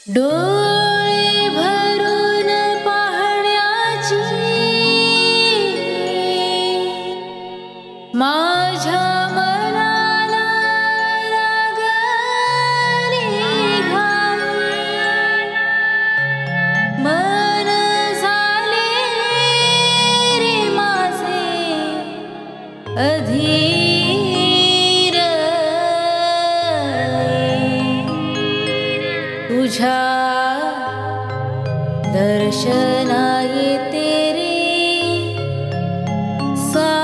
डोळे भरून पाहण्याची माझ्या मनाला लागली घाई, मन झाले रे माझे अधीर, तुझ्या दर्शना येते रे साई।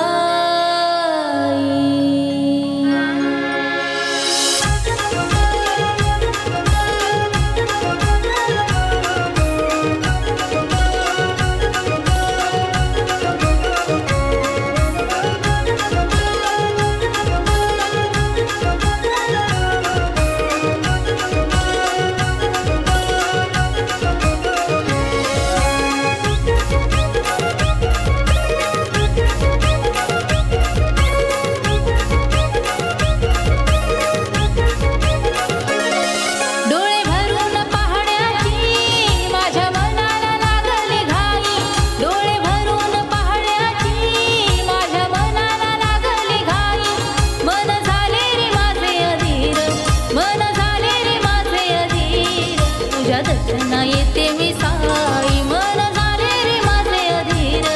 तुझ्या दर्शना येते मी साई, मन झाले रे माझे अधीर,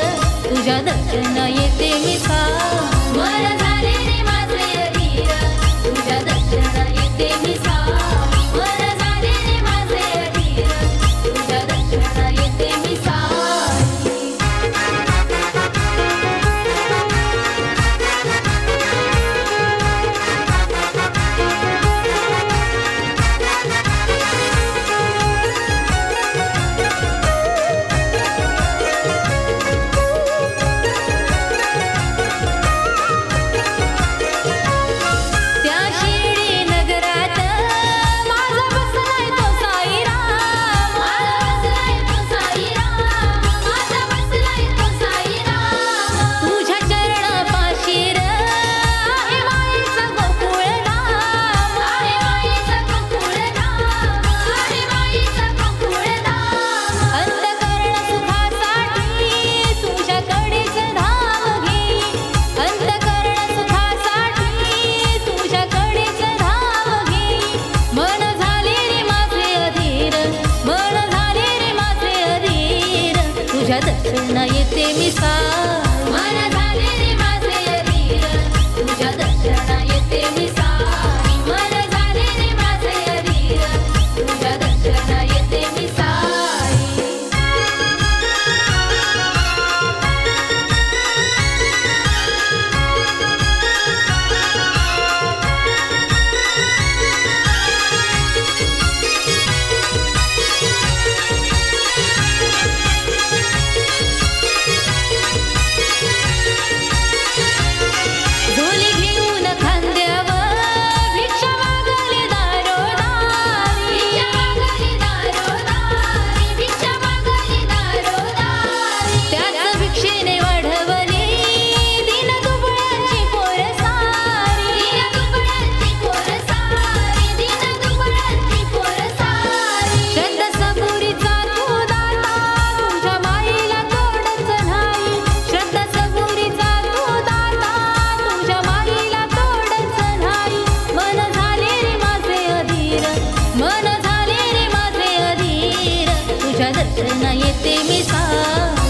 तुझ्या दर्शना येते मी साई, मन झाले रे माझे अधीर, तुझ्या दर्शना येते मी साई, मन झाले रे माझे अधीर, तुझ्या दर्शना येते मी साई। तुझ्या दर्शना येते मी साई, मन झाले रे माझे अधीर, तुझ्या दर्शना येते मी साई, मन झाले रे माझे अधीर, तुझ्या दर्शना येते मी साई। तुझ्या दर्शना येते मी साई।